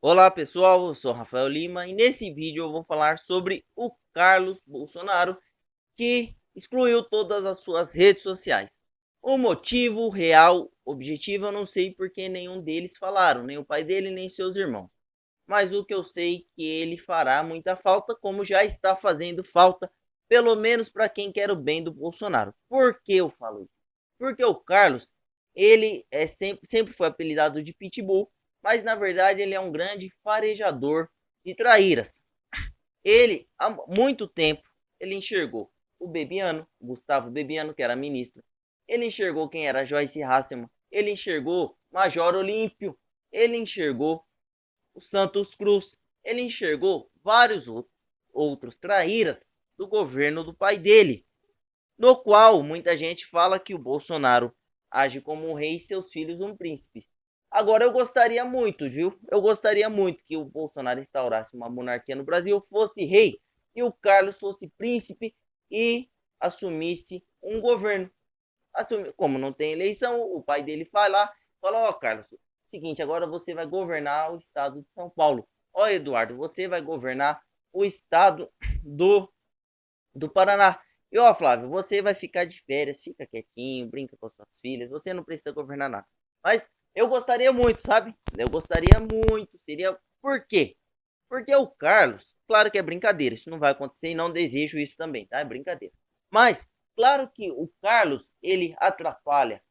Olá pessoal, eu sou Rafael Lima e nesse vídeo eu vou falar sobre o Carlos Bolsonaro, que excluiu todas as suas redes sociais. O motivo real, objetivo, eu não sei porque nenhum deles falaram, nem o pai dele, nem seus irmãos. Mas o que eu sei é que ele fará muita falta, como já está fazendo falta, pelo menos para quem quer o bem do Bolsonaro. Por que eu falo isso? Porque o Carlos, ele sempre foi apelidado de Pitbull, mas na verdade ele é um grande farejador de traíras. Ele, há muito tempo, ele enxergou o Bebiano, o Gustavo Bebiano, que era ministro. Ele enxergou quem era Joyce Hasselman. Ele enxergou Major Olímpio. Ele enxergou o Santos Cruz. Ele enxergou vários outros traíras do governo do pai dele, no qual muita gente fala que o Bolsonaro age como um rei e seus filhos um príncipe. Agora eu gostaria muito, viu? Eu gostaria muito que o Bolsonaro instaurasse uma monarquia no Brasil, fosse rei e o Carlos fosse príncipe e assumisse um governo. Como não tem eleição, o pai dele vai lá e fala: Ó, Carlos, seguinte, agora você vai governar o estado de São Paulo. Ó, Eduardo, você vai governar o estado do do Paraná. E ó, Flávio, você vai ficar de férias, fica quietinho, brinca com suas filhas, você não precisa governar nada. Mas eu gostaria muito, sabe? Eu gostaria muito, seria. Por quê? Porque o Carlos, claro que é brincadeira, isso não vai acontecer e não desejo isso também, tá? É brincadeira. Mas, claro que o Carlos, ele atrapalha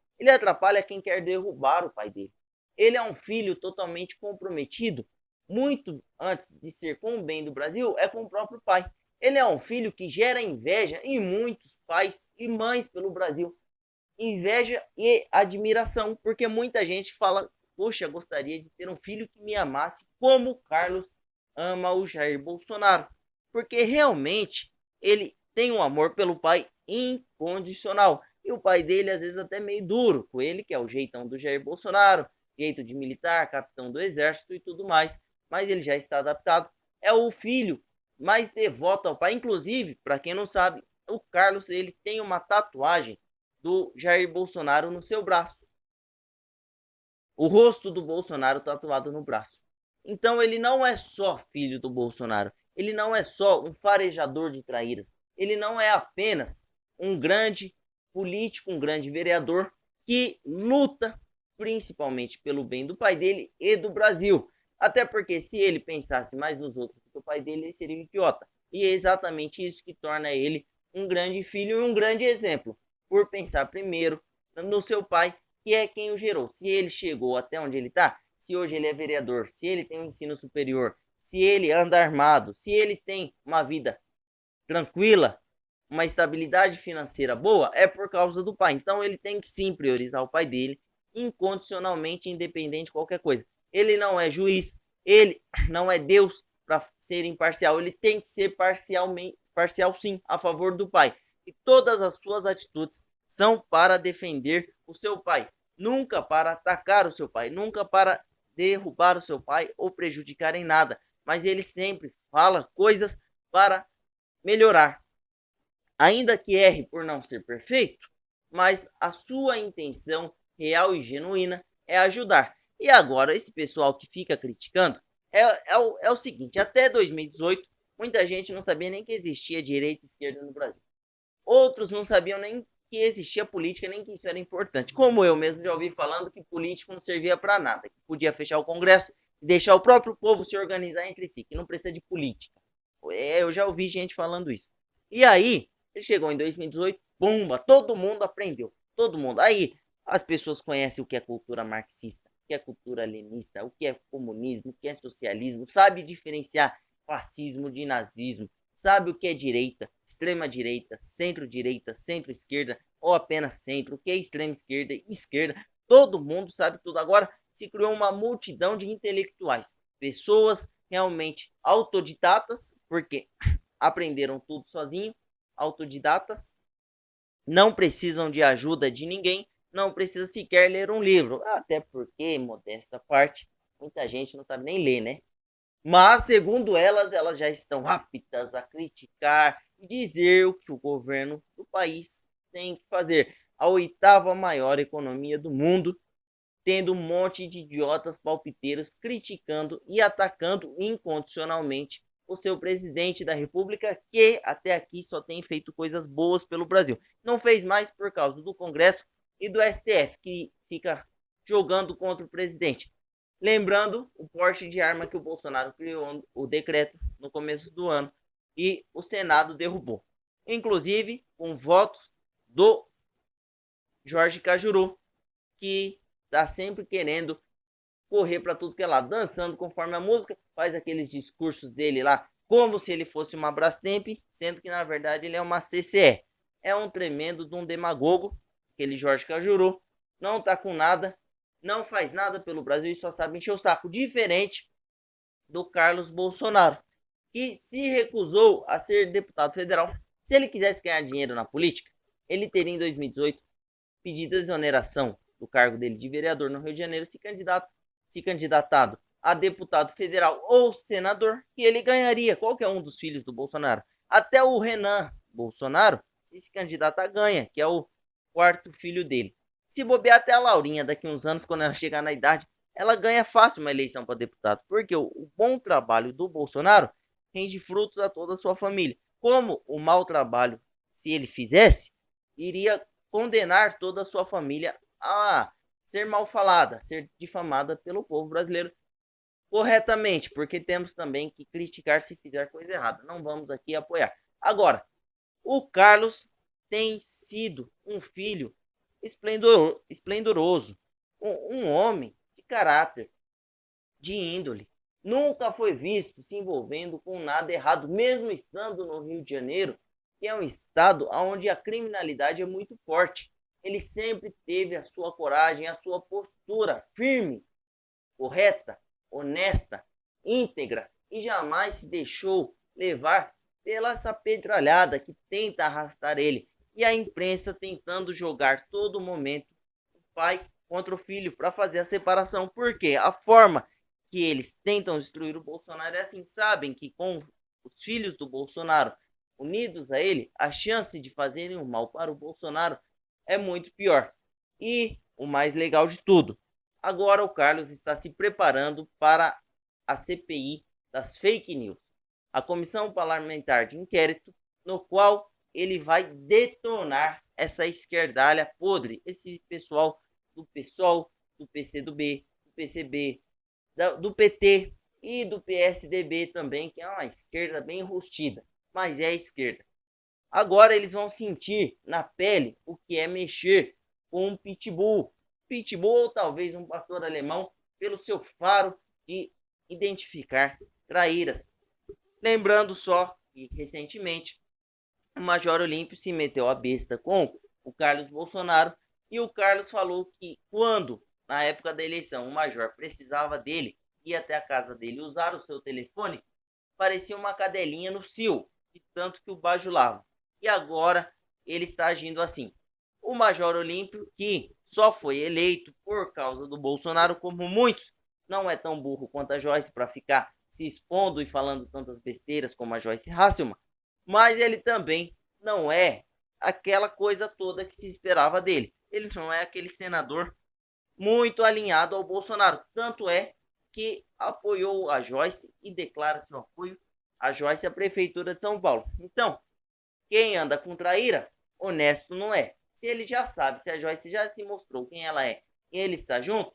quem quer derrubar o pai dele. Ele é um filho totalmente comprometido, muito antes de ser com o bem do Brasil, é com o próprio pai. Ele é um filho que gera inveja em muitos pais e mães pelo Brasil. Inveja e admiração, porque muita gente fala: poxa, gostaria de ter um filho que me amasse como o Carlos ama o Jair Bolsonaro. Porque realmente ele tem um amor pelo pai incondicional. E o pai dele, às vezes, até meio duro com ele, que é o jeitão do Jair Bolsonaro, jeito de militar, capitão do exército e tudo mais. Mas ele já está adaptado. É o filho mais devoto ao pai. Inclusive, para quem não sabe, o Carlos ele tem uma tatuagem do Jair Bolsonaro no seu braço. O rosto do Bolsonaro tatuado no braço. Então ele não é só filho do Bolsonaro. Ele não é só um farejador de traíras. Ele não é apenas um grande político, um grande vereador que luta principalmente pelo bem do pai dele e do Brasil. Até porque se ele pensasse mais nos outros do que o pai dele, ele seria um idiota. E é exatamente isso que torna ele um grande filho e um grande exemplo, por pensar primeiro no seu pai, que é quem o gerou. Se ele chegou até onde ele está, se hoje ele é vereador, se ele tem um ensino superior, se ele anda armado, se ele tem uma vida tranquila, uma estabilidade financeira boa, é por causa do pai. Então ele tem que sim priorizar o pai dele, incondicionalmente, independente de qualquer coisa. Ele não é juiz, ele não é Deus para ser imparcial, ele tem que ser parcial sim, a favor do pai. E todas as suas atitudes são para defender o seu pai, nunca para atacar o seu pai, nunca para derrubar o seu pai ou prejudicar em nada, mas ele sempre fala coisas para melhorar, ainda que erre por não ser perfeito, mas a sua intenção real e genuína é ajudar. E agora, esse pessoal que fica criticando é o seguinte: até 2018, muita gente não sabia nem que existia direita e esquerda no Brasil. Outros não sabiam nem que existia política, nem que isso era importante. Como eu mesmo já ouvi falando que político não servia para nada, que podia fechar o Congresso e deixar o próprio povo se organizar entre si, que não precisa de política. Eu já ouvi gente falando isso. E aí, ele chegou em 2018, pumba, todo mundo aprendeu. Todo mundo. Aí, as pessoas conhecem o que é cultura marxista, o que é cultura leninista, o que é comunismo, o que é socialismo, sabe diferenciar fascismo de nazismo, sabe o que é direita, extrema direita, centro-direita, centro-esquerda ou apenas centro, o que é extrema esquerda e esquerda. Todo mundo sabe tudo. Agora se criou uma multidão de intelectuais, pessoas realmente autodidatas, porque aprenderam tudo sozinho, autodidatas, não precisam de ajuda de ninguém, não precisa sequer ler um livro, até porque, modesta parte, muita gente não sabe nem ler, né? Mas, segundo elas, elas já estão aptas a criticar e dizer o que o governo do país tem que fazer. A oitava maior economia do mundo tendo um monte de idiotas palpiteiros criticando e atacando incondicionalmente o seu presidente da República, que até aqui só tem feito coisas boas pelo Brasil. Não fez mais por causa do Congresso e do STF, que fica jogando contra o presidente. Lembrando o porte de arma que o Bolsonaro criou o decreto no começo do ano e o Senado derrubou. Inclusive com votos do Jorge Cajuru, que está sempre querendo correr para tudo que é lado, dançando conforme a música, faz aqueles discursos dele lá, como se ele fosse uma Brastemp, sendo que na verdade ele é uma CCE. É um tremendo de um demagogo, aquele Jorge Cajuru, não tá com nada, não faz nada pelo Brasil e só sabe encher o saco, diferente do Carlos Bolsonaro, que se recusou a ser deputado federal. Se ele quisesse ganhar dinheiro na política, ele teria em 2018 pedido exoneração do cargo dele de vereador no Rio de Janeiro, se candidatado a deputado federal ou senador, que ele ganharia qualquer um dos filhos do Bolsonaro. Até o Renan Bolsonaro, se esse candidato ganha, que é o quarto filho dele. Se bobear até a Laurinha, daqui uns anos, quando ela chegar na idade, ela ganha fácil uma eleição para deputado, porque o bom trabalho do Bolsonaro rende frutos a toda a sua família. Como o mau trabalho, se ele fizesse, iria condenar toda a sua família a ser mal falada, ser difamada pelo povo brasileiro corretamente, porque temos também que criticar se fizer coisa errada. Não vamos aqui apoiar. Agora, o Carlos tem sido um filho esplendoroso, um homem de caráter, de índole. Nunca foi visto se envolvendo com nada errado, mesmo estando no Rio de Janeiro, que é um estado onde a criminalidade é muito forte. Ele sempre teve a sua coragem, a sua postura firme, correta, honesta, íntegra e jamais se deixou levar pela essa pedralhada que tenta arrastar ele e a imprensa tentando jogar todo momento o pai contra o filho para fazer a separação, porque a forma que eles tentam destruir o Bolsonaro é assim, sabem que com os filhos do Bolsonaro unidos a ele, a chance de fazerem o mal para o Bolsonaro é muito pior. E o mais legal de tudo, agora o Carlos está se preparando para a CPI das fake news, a Comissão Parlamentar de Inquérito, no qual ele vai detonar essa esquerdalha podre, esse pessoal do PSOL, do PCdoB, do PCB, do PT e do PSDB também, que é uma esquerda bem enrustida, mas é a esquerda. Agora eles vão sentir na pele o que é mexer com um pitbull. Pitbull ou talvez um pastor alemão pelo seu faro de identificar traíras. Lembrando só que recentemente o Major Olímpio se meteu a besta com o Carlos Bolsonaro e o Carlos falou que quando, na época da eleição, o Major precisava dele, ir até a casa dele usar o seu telefone, parecia uma cadelinha no cio, de tanto que o bajulava. E agora ele está agindo assim. O Major Olímpio, que só foi eleito por causa do Bolsonaro, como muitos, não é tão burro quanto a Joyce para ficar se expondo e falando tantas besteiras como a Joyce Hasselman, mas ele também não é aquela coisa toda que se esperava dele. Ele não é aquele senador muito alinhado ao Bolsonaro. Tanto é que apoiou a Joyce e declara seu apoio a Joyce e a Prefeitura de São Paulo. Então, quem anda com traíra, honesto não é. Se ele já sabe, se a Joyce já se mostrou quem ela é e ele está junto,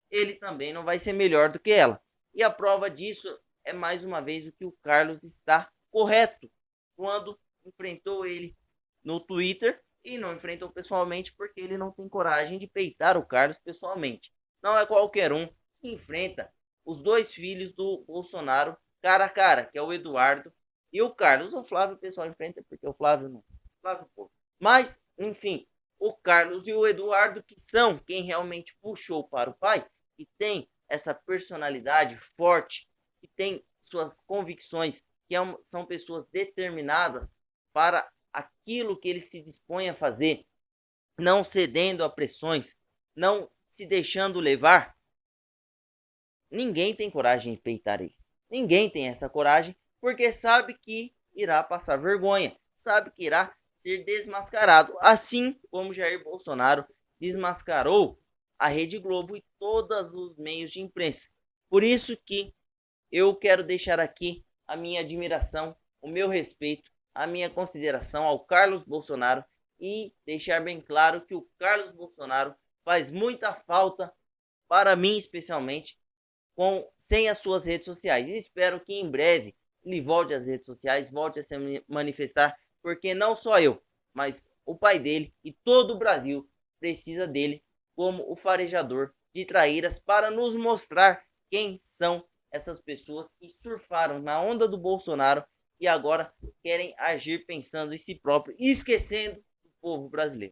ele também não vai ser melhor do que ela. E a prova disso é mais uma vez o que o Carlos está correto quando enfrentou ele no Twitter e não enfrentou pessoalmente porque ele não tem coragem de peitar o Carlos pessoalmente. Não é qualquer um que enfrenta os dois filhos do Bolsonaro cara a cara, que é o Eduardo e o Carlos. O Flávio o pessoal enfrenta porque o Flávio não. Flávio, pô. Mas, enfim, o Carlos e o Eduardo, que são quem realmente puxou para o pai, que tem essa personalidade forte, que tem suas convicções, que são pessoas determinadas para aquilo que ele se dispõe a fazer, não cedendo a pressões, não se deixando levar. Ninguém tem coragem de peitar eles. Ninguém tem essa coragem, porque sabe que irá passar vergonha, sabe que irá ser desmascarado, assim como Jair Bolsonaro desmascarou a Rede Globo e todos os meios de imprensa. Por isso que eu quero deixar aqui a minha admiração, o meu respeito, a minha consideração ao Carlos Bolsonaro e deixar bem claro que o Carlos Bolsonaro faz muita falta para mim, especialmente, sem as suas redes sociais. E espero que em breve ele volte às redes sociais, volte a se manifestar, porque não só eu, mas o pai dele e todo o Brasil precisa dele como o farejador de traíras para nos mostrar quem são essas pessoas que surfaram na onda do Bolsonaro e agora querem agir pensando em si próprio e esquecendo o povo brasileiro.